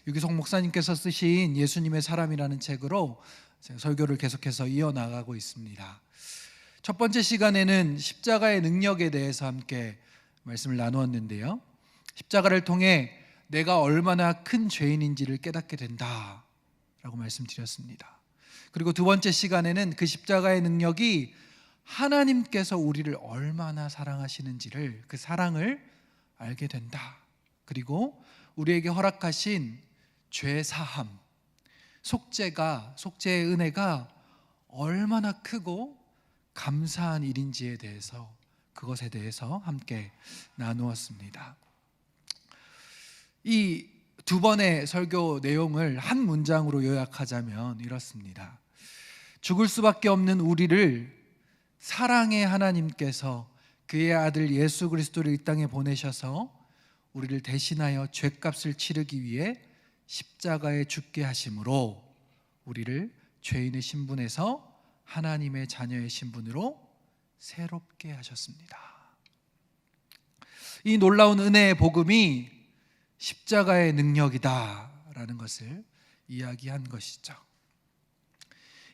유기성 목사님께서 쓰신 예수님의 사람이라는 책으로 제가 설교를 계속해서 이어나가고 있습니다. 첫 번째 시간에는 십자가의 능력에 대해서 함께 말씀을 나누었는데요, 십자가를 통해 내가 얼마나 큰 죄인인지를 깨닫게 된다라고 말씀드렸습니다. 그리고 두 번째 시간에는 그 십자가의 능력이 하나님께서 우리를 얼마나 사랑하시는지를, 그 사랑을 알게 된다. 그리고 우리에게 허락하신 죄 사함, 속죄의 은혜가 얼마나 크고 감사한 일인지에 대해서, 그것에 대해서 함께 나누었습니다. 이 두 번의 설교 내용을 한 문장으로 요약하자면 이렇습니다. 죽을 수밖에 없는 우리를 사랑의 하나님께서 그의 아들 예수 그리스도를 이 땅에 보내셔서 우리를 대신하여 죄값을 치르기 위해 십자가에 죽게 하심으로 우리를 죄인의 신분에서 하나님의 자녀의 신분으로 새롭게 하셨습니다. 이 놀라운 은혜의 복음이 십자가의 능력이다라는 것을 이야기한 것이죠.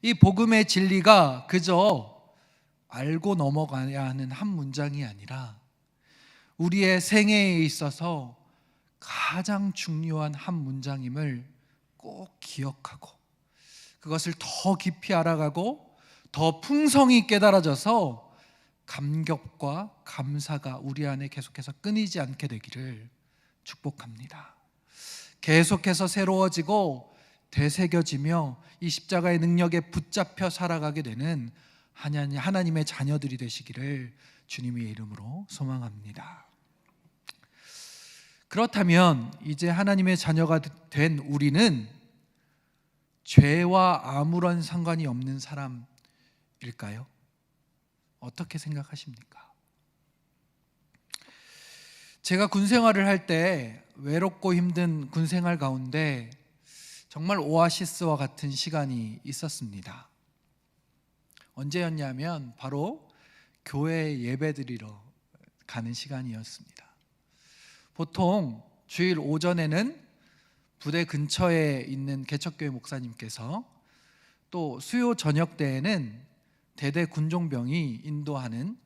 이 복음의 진리가 그저 알고 넘어가야 하는 한 문장이 아니라 우리의 생애에 있어서 가장 중요한 한 문장임을 꼭 기억하고, 그것을 더 깊이 알아가고 더 풍성히 깨달아져서 감격과 감사가 우리 안에 계속해서 끊이지 않게 되기를 축복합니다. 계속해서 새로워지고 되새겨지며 이 십자가의 능력에 붙잡혀 살아가게 되는 하나님의 자녀들이 되시기를 주님의 이름으로 소망합니다. 그렇다면 이제 하나님의 자녀가 된 우리는 죄와 아무런 상관이 없는 사람일까요? 어떻게 생각하십니까? 제가 군 생활을 할 때 외롭고 힘든 군 생활 가운데 정말 오아시스와 같은 시간이 있었습니다. 언제였냐면 바로 교회 예배드리러 가는 시간이었습니다. 보통 주일 오전에는 부대 근처에 있는 개척교회 목사님께서, 또 수요 저녁 때에는 대대 군종병이 인도하는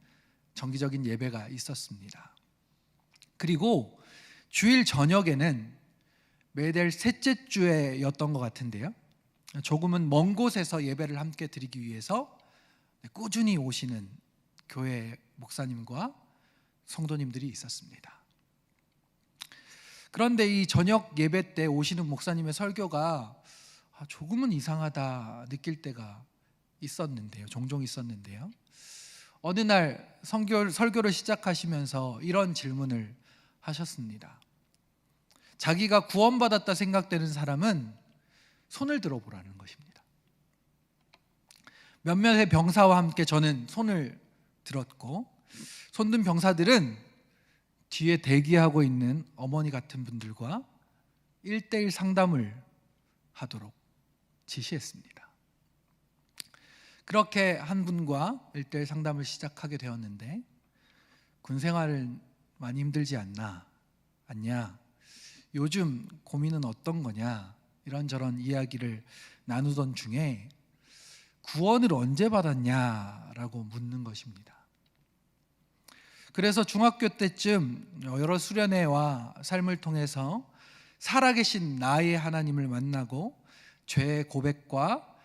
정기적인 예배가 있었습니다. 그리고 주일 저녁에는 매달 셋째 주에였던 것 같은데요, 조금은 먼 곳에서 예배를 함께 드리기 위해서 꾸준히 오시는 교회 목사님과 성도님들이 있었습니다. 그런데 이 저녁 예배 때 오시는 목사님의 설교가 조금은 이상하다 느낄 때가 종종 있었는데요, 어느 날 설교를 시작하시면서 이런 질문을 하셨습니다. 자기가 구원받았다 생각되는 사람은 손을 들어보라는 것입니다. 몇몇의 병사와 함께 저는 손을 들었고, 손든 병사들은 뒤에 대기하고 있는 어머니 같은 분들과 1대1 상담을 하도록 지시했습니다. 그렇게 한 분과 1대1 상담을 시작하게 되었는데, 군 생활은 많이 힘들지 않냐? 요즘 고민은 어떤 거냐? 이런저런 이야기를 나누던 중에 구원을 언제 받았냐라고 묻는 것입니다. 그래서 중학교 때쯤 여러 수련회와 삶을 통해서 살아계신 나의 하나님을 만나고 죄의 고백과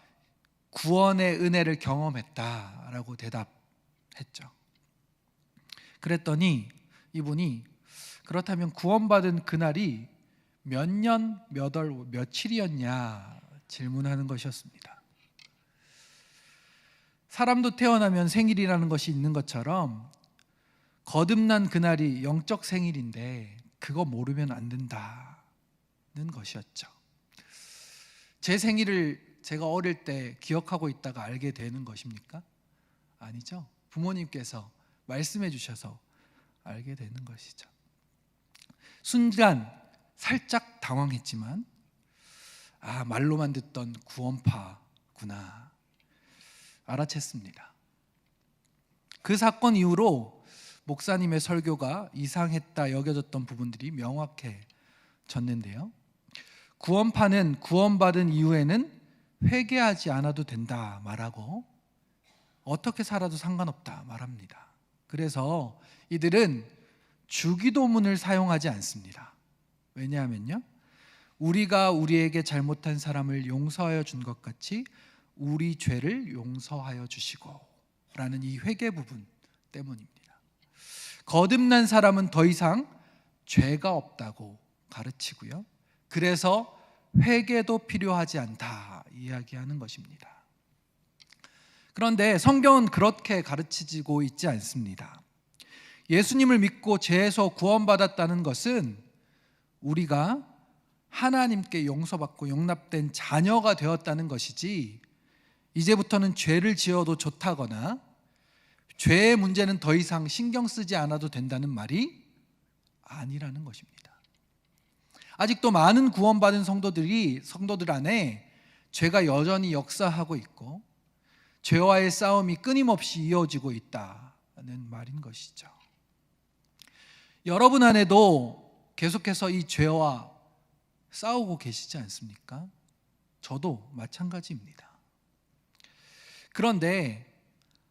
구원의 은혜를 경험했다라고 대답했죠. 그랬더니 이분이 그렇다면 구원받은 그날이 몇 년, 몇 월, 며칠이었냐 질문하는 것이었습니다. 사람도 태어나면 생일이라는 것이 있는 것처럼 거듭난 그날이 영적 생일인데 그거 모르면 안 된다는 것이었죠. 제 생일을 제가 어릴 때 기억하고 있다가 알게 되는 것입니까? 아니죠. 부모님께서 말씀해 주셔서 알게 되는 것이죠. 순간 살짝 당황했지만 말로만 듣던 구원파구나 알아챘습니다. 그 사건 이후로 목사님의 설교가 이상했다 여겨졌던 부분들이 명확해졌는데요, 구원파는 구원받은 이후에는 회개하지 않아도 된다 말하고 어떻게 살아도 상관없다 말합니다. 그래서 이들은 주기도문을 사용하지 않습니다. 왜냐하면요, 우리가 우리에게 잘못한 사람을 용서하여 준 것 같이 우리 죄를 용서하여 주시고 라는 이 회개 부분 때문입니다. 거듭난 사람은 더 이상 죄가 없다고 가르치고요, 그래서 회개도 필요하지 않다 이야기하는 것입니다. 그런데 성경은 그렇게 가르치고 있지 않습니다. 예수님을 믿고 죄에서 구원받았다는 것은 우리가 하나님께 용서받고 용납된 자녀가 되었다는 것이지, 이제부터는 죄를 지어도 좋다거나 죄의 문제는 더 이상 신경 쓰지 않아도 된다는 말이 아니라는 것입니다. 아직도 많은 구원받은 성도들 안에 죄가 여전히 역사하고 있고 죄와의 싸움이 끊임없이 이어지고 있다는 말인 것이죠. 여러분 안에도 계속해서 이 죄와 싸우고 계시지 않습니까? 저도 마찬가지입니다. 그런데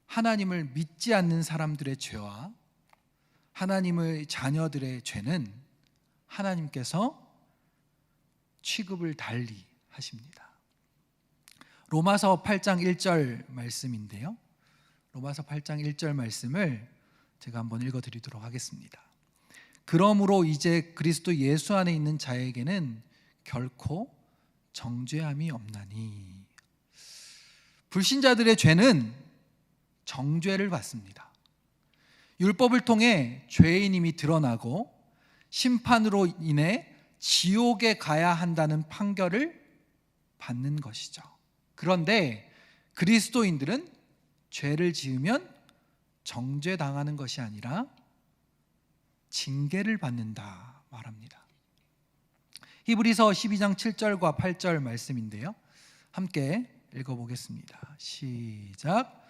하나님을 믿지 않는 사람들의 죄와 하나님의 자녀들의 죄는 하나님께서 취급을 달리 하십니다. 로마서 8장 1절 말씀인데요, 로마서 8장 1절 말씀을 제가 한번 읽어드리도록 하겠습니다. 그러므로 이제 그리스도 예수 안에 있는 자에게는 결코 정죄함이 없나니. 불신자들의 죄는 정죄를 받습니다. 율법을 통해 죄인임이 드러나고 심판으로 인해 지옥에 가야 한다는 판결을 받는 것이죠. 그런데 그리스도인들은 죄를 지으면 정죄당하는 것이 아니라 징계를 받는다 말합니다. 히브리서 12장 7절과 8절 말씀인데요, 함께 읽어보겠습니다. 시작.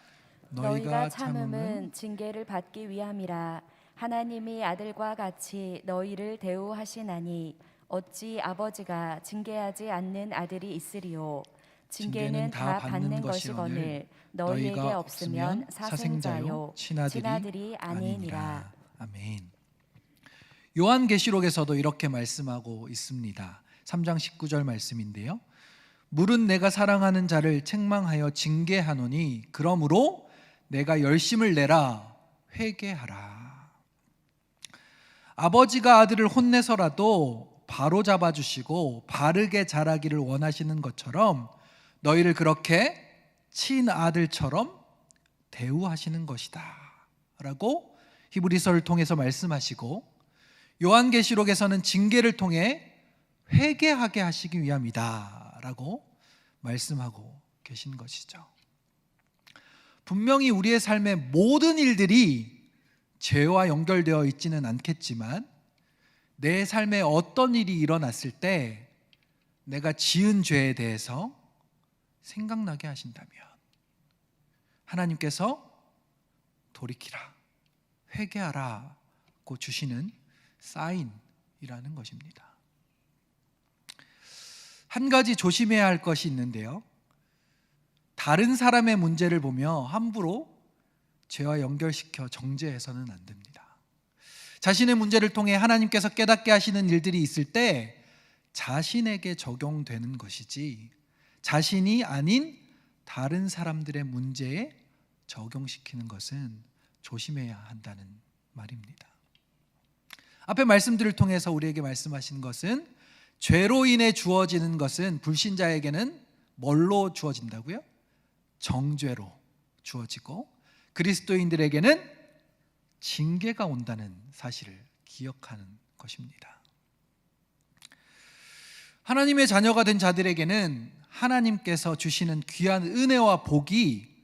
너희가 참음은 징계를 받기 위함이라. 하나님이 아들과 같이 너희를 대우하시나니 어찌 아버지가 징계하지 않는 아들이 있으리요. 징계는 다 받는 것이거늘 너희에게 없으면 사생자요 친아들이 아니니라. 아멘. 요한계시록에서도 이렇게 말씀하고 있습니다. 3장 19절 말씀인데요, 물은 내가 사랑하는 자를 책망하여 징계하노니 그러므로 내가 열심을 내라 회개하라. 아버지가 아들을 혼내서라도 바로 잡아주시고 바르게 자라기를 원하시는 것처럼 너희를 그렇게 친아들처럼 대우하시는 것이다 라고 히브리서를 통해서 말씀하시고, 요한계시록에서는 징계를 통해 회개하게 하시기 위함이다 라고 말씀하고 계신 것이죠. 분명히 우리의 삶의 모든 일들이 죄와 연결되어 있지는 않겠지만 내 삶에 어떤 일이 일어났을 때 내가 지은 죄에 대해서 생각나게 하신다면 하나님께서 돌이키라, 회개하라고 주시는 사인이라는 것입니다. 한 가지 조심해야 할 것이 있는데요, 다른 사람의 문제를 보며 함부로 죄와 연결시켜 정죄해서는 안 됩니다. 자신의 문제를 통해 하나님께서 깨닫게 하시는 일들이 있을 때 자신에게 적용되는 것이지 자신이 아닌 다른 사람들의 문제에 적용시키는 것은 조심해야 한다는 말입니다. 앞에 말씀들을 통해서 우리에게 말씀하신 것은 죄로 인해 주어지는 것은 불신자에게는 뭘로 주어진다고요? 정죄로 주어지고 그리스도인들에게는 징계가 온다는 사실을 기억하는 것입니다. 하나님의 자녀가 된 자들에게는 하나님께서 주시는 귀한 은혜와 복이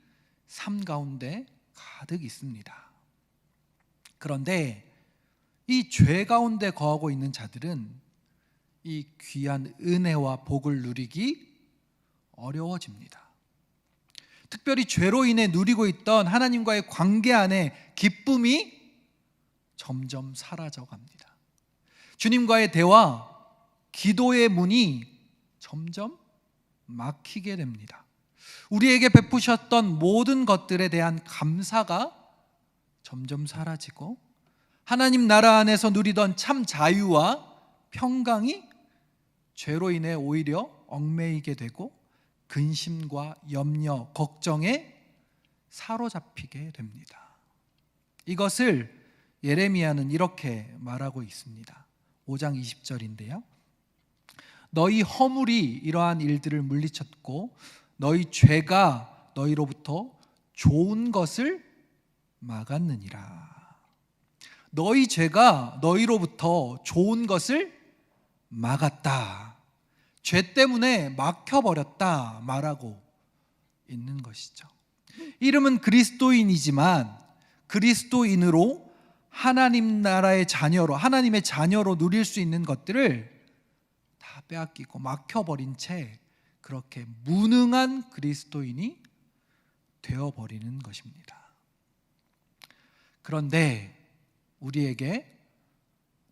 삶 가운데 가득 있습니다. 그런데 이 죄 가운데 거하고 있는 자들은 이 귀한 은혜와 복을 누리기 어려워집니다. 특별히 죄로 인해 누리고 있던 하나님과의 관계 안에 기쁨이 점점 사라져 갑니다. 주님과의 대화, 기도의 문이 점점 막히게 됩니다. 우리에게 베푸셨던 모든 것들에 대한 감사가 점점 사라지고 하나님 나라 안에서 누리던 참 자유와 평강이 죄로 인해 오히려 얽매이게 되고 근심과 염려, 걱정에 사로잡히게 됩니다. 이것을 예레미야는 이렇게 말하고 있습니다. 5장 20절인데요. 너희 허물이 이러한 일들을 물리쳤고 너희 죄가 너희로부터 좋은 것을 막았느니라. 너희 죄가 너희로부터 좋은 것을 막았다. 죄 때문에 막혀버렸다 말하고 있는 것이죠. 이름은 그리스도인이지만 그리스도인으로 하나님 나라의 자녀로, 하나님의 자녀로 누릴 수 있는 것들을 다 빼앗기고 막혀버린 채 그렇게 무능한 그리스도인이 되어버리는 것입니다. 그런데 우리에게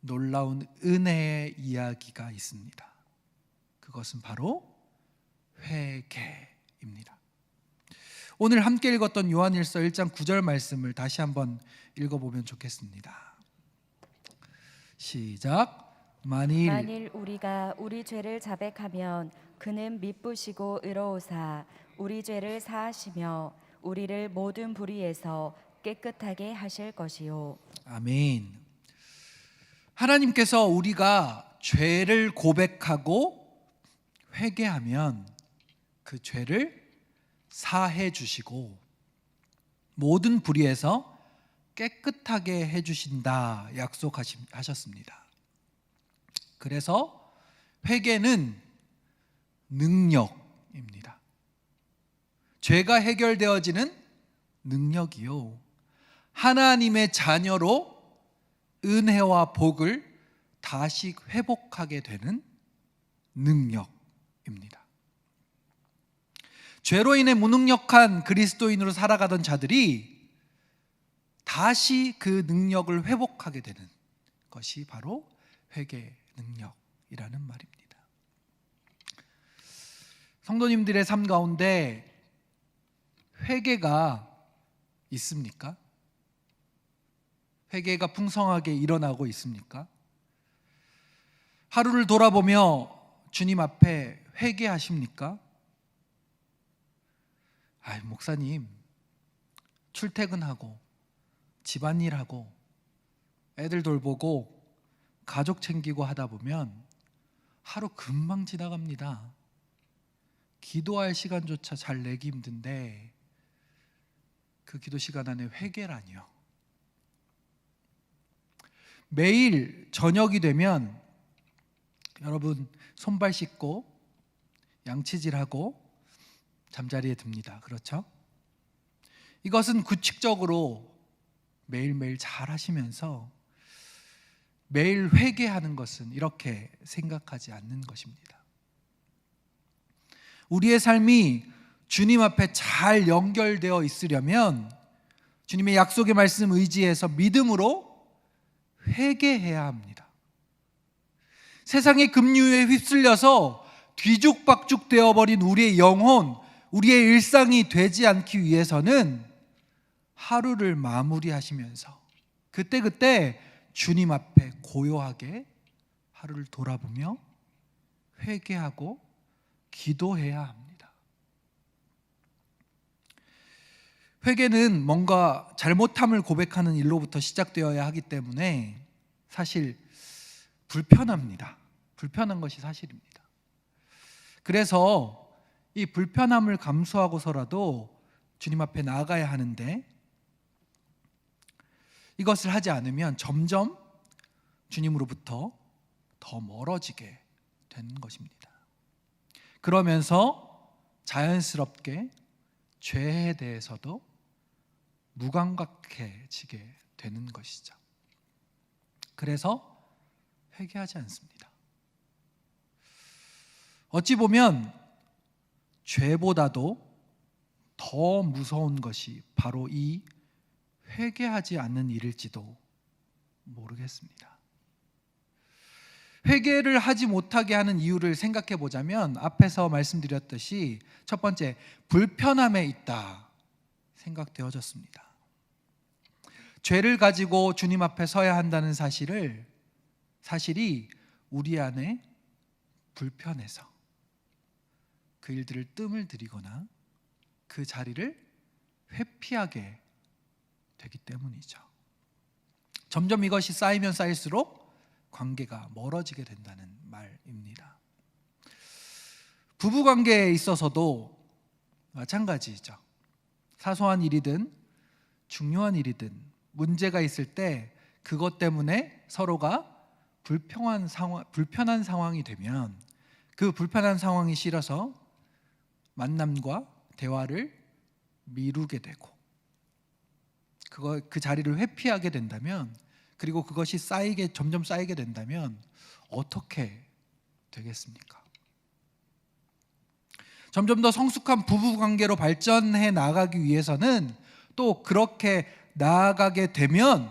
놀라운 은혜의 이야기가 있습니다. 그것은 바로 회개입니다. 오늘 함께 읽었던 요한일서 1장 9절 말씀을 다시 한번 읽어보면 좋겠습니다. 시작. 만일 우리가 우리 죄를 자백하면 그는 미쁘시고 의로우사 우리 죄를 사하시며 우리를 모든 불의에서 깨끗하게 하실 것이요. 아멘. 하나님께서 우리가 죄를 고백하고 회개하면 그 죄를 사해 주시고 모든 불의에서 깨끗하게 해 주신다 약속하셨습니다. 그래서 회개는 능력입니다. 죄가 해결되어지는 능력이요. 하나님의 자녀로 은혜와 복을 다시 회복하게 되는 능력입니다. 죄로 인해 무능력한 그리스도인으로 살아가던 자들이 다시 그 능력을 회복하게 되는 것이 바로 회개 능력이라는 말입니다. 성도님들의 삶 가운데 회개가 있습니까? 회개가 풍성하게 일어나고 있습니까? 하루를 돌아보며 주님 앞에 회개하십니까? 목사님, 출퇴근하고 집안일하고 애들 돌보고 가족 챙기고 하다 보면 하루 금방 지나갑니다. 기도할 시간조차 잘 내기 힘든데 그 기도 시간 안에 회개라니요. 매일 저녁이 되면 여러분 손발 씻고 양치질하고 잠자리에 듭니다. 그렇죠? 이것은 규칙적으로 매일매일 잘 하시면서 매일 회개하는 것은 이렇게 생각하지 않는 것입니다. 우리의 삶이 주님 앞에 잘 연결되어 있으려면 주님의 약속의 말씀 의지해서 믿음으로 회개해야 합니다. 세상의 급류에 휩쓸려서 뒤죽박죽 되어버린 우리의 영혼, 우리의 일상이 되지 않기 위해서는 하루를 마무리하시면서 그때그때 주님 앞에 고요하게 하루를 돌아보며 회개하고 기도해야 합니다. 회개는 뭔가 잘못함을 고백하는 일로부터 시작되어야 하기 때문에 사실 불편합니다. 불편한 것이 사실입니다. 그래서 이 불편함을 감수하고서라도 주님 앞에 나아가야 하는데 이것을 하지 않으면 점점 주님으로부터 더 멀어지게 되는 것입니다. 그러면서 자연스럽게 죄에 대해서도 무감각해지게 되는 것이죠. 그래서 회개하지 않습니다. 어찌 보면 죄보다도 더 무서운 것이 바로 이 회개하지 않는 일일지도 모르겠습니다. 회개를 하지 못하게 하는 이유를 생각해 보자면 앞에서 말씀드렸듯이 첫 번째, 불편함에 있다 생각되어졌습니다. 죄를 가지고 주님 앞에 서야 한다는 사실이 우리 안에 불편해서 그 일들을 뜸을 들이거나 그 자리를 회피하게 되기 때문이죠. 점점 이것이 쌓이면 쌓일수록 관계가 멀어지게 된다는 말입니다. 부부 관계에 있어서도 마찬가지죠. 사소한 일이든 중요한 일이든 문제가 있을 때 그것 때문에 서로가 불편한 상황이 되면 그 불편한 상황이 싫어서 만남과 대화를 미루게 되고 그 자리를 회피하게 된다면, 그리고 그것이 점점 쌓이게 된다면 어떻게 되겠습니까? 점점 더 성숙한 부부 관계로 발전해 나가기 위해서는 또 그렇게 나아가게 되면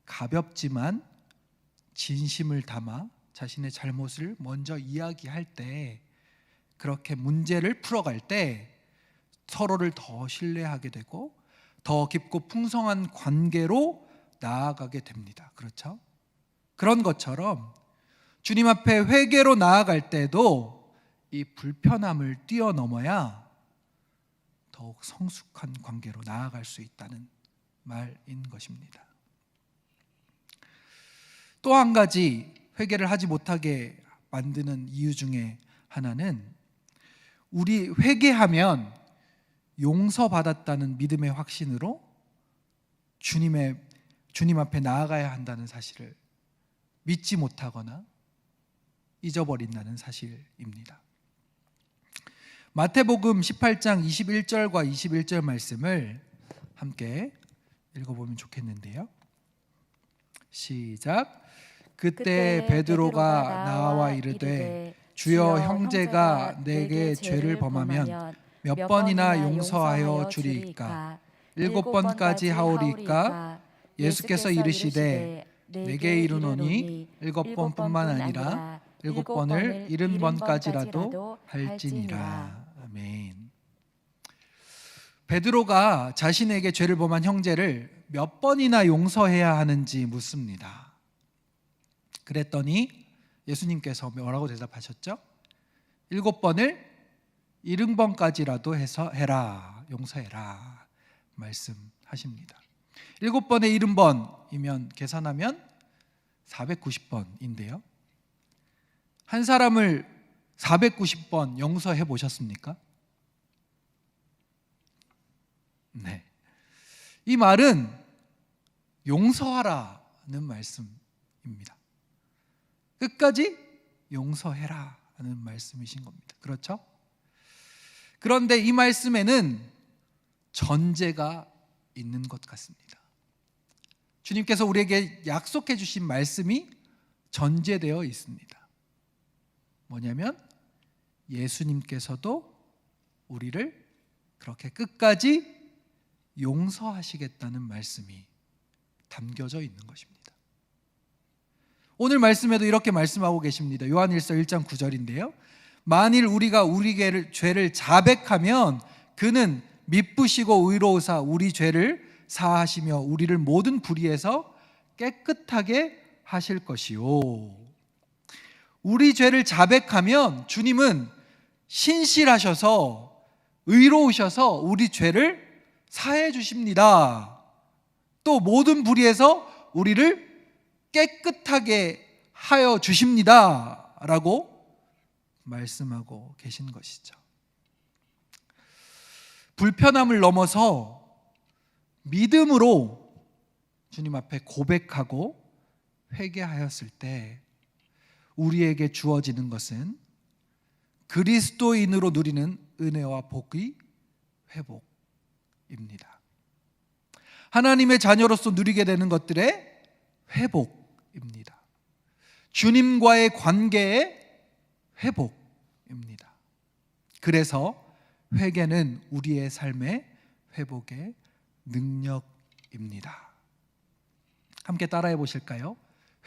가볍지만 진심을 담아 자신의 잘못을 먼저 이야기할 때, 그렇게 문제를 풀어갈 때 서로를 더 신뢰하게 되고 더 깊고 풍성한 관계로 나아가게 됩니다. 그렇죠? 그런 것처럼 주님 앞에 회개로 나아갈 때도 이 불편함을 뛰어넘어야 더욱 성숙한 관계로 나아갈 수 있다는 말인 것입니다. 또 한 가지 회개를 하지 못하게 만드는 이유 중에 하나는, 우리 회개하면 용서받았다는 믿음의 확신으로 주님 앞에 나아가야 한다는 사실을 믿지 못하거나 잊어버린다는 사실입니다. 마태복음 18장 21절과 21절 말씀을 함께 읽어보면 좋겠는데요. 시작. 그때 베드로가 나와 이르되 주여, 형제가 내게 죄를 범하면 몇 번이나 용서하여 주리이까? 7번까지 하오리이까? 예수께서 이르시되 내게 이르노니 7번뿐만 아니라 7번을 70번까지라도 할지니라. 아멘. 베드로가 자신에게 죄를 범한 형제를 몇 번이나 용서해야 하는지 묻습니다. 그랬더니 예수님께서 뭐라고 대답하셨죠? 7번을 70번까지라도 해서 해라, 용서해라 말씀하십니다. 7번에 70번이면 계산하면 490번인데요. 한 사람을 490번 용서해 보셨습니까? 네. 이 말은 용서하라는 말씀입니다. 끝까지 용서해라 하는 말씀이신 겁니다. 그렇죠? 그런데 이 말씀에는 전제가 있는 것 같습니다. 주님께서 우리에게 약속해 주신 말씀이 전제되어 있습니다. 뭐냐면 예수님께서도 우리를 그렇게 끝까지 용서하시겠다는 말씀이 담겨져 있는 것입니다. 오늘 말씀에도 이렇게 말씀하고 계십니다. 요한일서 1장 9절인데요. 만일 우리가 우리 죄를 자백하면 그는 미쁘시고 의로우사 우리 죄를 사하시며 우리를 모든 불의에서 깨끗하게 하실 것이요. 우리 죄를 자백하면 주님은 신실하셔서 의로우셔서 우리 죄를 사해 주십니다. 또 모든 불의에서 우리를 깨끗하게 하여 주십니다 라고 말씀하고 계신 것이죠. 불편함을 넘어서 믿음으로 주님 앞에 고백하고 회개하였을 때 우리에게 주어지는 것은 그리스도인으로 누리는 은혜와 복의 회복입니다. 하나님의 자녀로서 누리게 되는 것들의 회복입니다. 주님과의 관계의 회복입니다. 그래서 회개는 우리의 삶의 회복의 능력입니다. 함께 따라해 보실까요?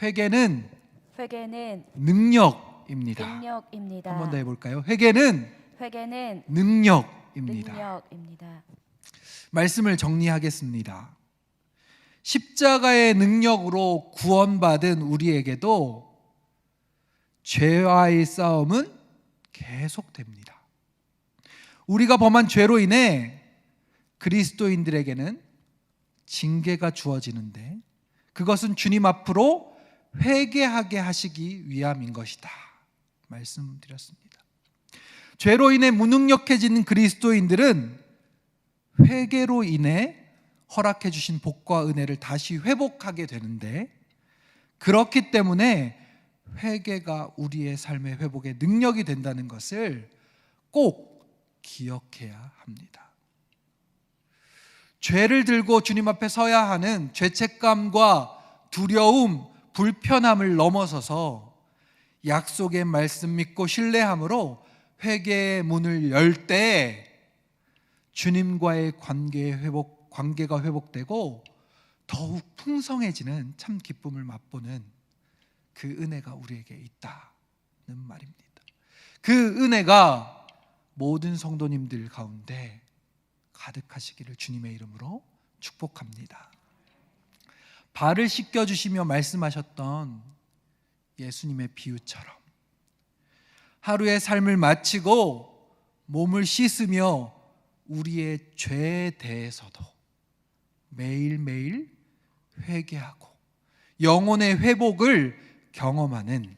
회개는 회개는 능력입니다. 능력입니다. 한 번 더 해볼까요? 회개는 회개는 능력입니다. 능력입니다. 말씀을 정리하겠습니다. 십자가의 능력으로 구원받은 우리에게도 죄와의 싸움은 계속됩니다. 우리가 범한 죄로 인해 그리스도인들에게는 징계가 주어지는데 그것은 주님 앞으로 회개하게 하시기 위함인 것이다. 말씀드렸습니다. 죄로 인해 무능력해진 그리스도인들은 회개로 인해 허락해 주신 복과 은혜를 다시 회복하게 되는데, 그렇기 때문에 회개가 우리의 삶의 회복의 능력이 된다는 것을 꼭 기억해야 합니다. 죄를 들고 주님 앞에 서야 하는 죄책감과 두려움, 불편함을 넘어서서 약속의 말씀 믿고 신뢰함으로 회개의 문을 열 때 주님과의 관계가 회복되고 더욱 풍성해지는 참 기쁨을 맛보는 그 은혜가 우리에게 있다는 말입니다. 그 은혜가 모든 성도님들 가운데 가득하시기를 주님의 이름으로 축복합니다. 발을 씻겨주시며 말씀하셨던 예수님의 비유처럼 하루의 삶을 마치고 몸을 씻으며 우리의 죄에 대해서도 매일매일 회개하고 영혼의 회복을 경험하는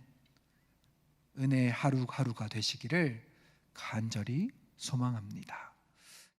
은혜의 하루하루가 되시기를 간절히 소망합니다.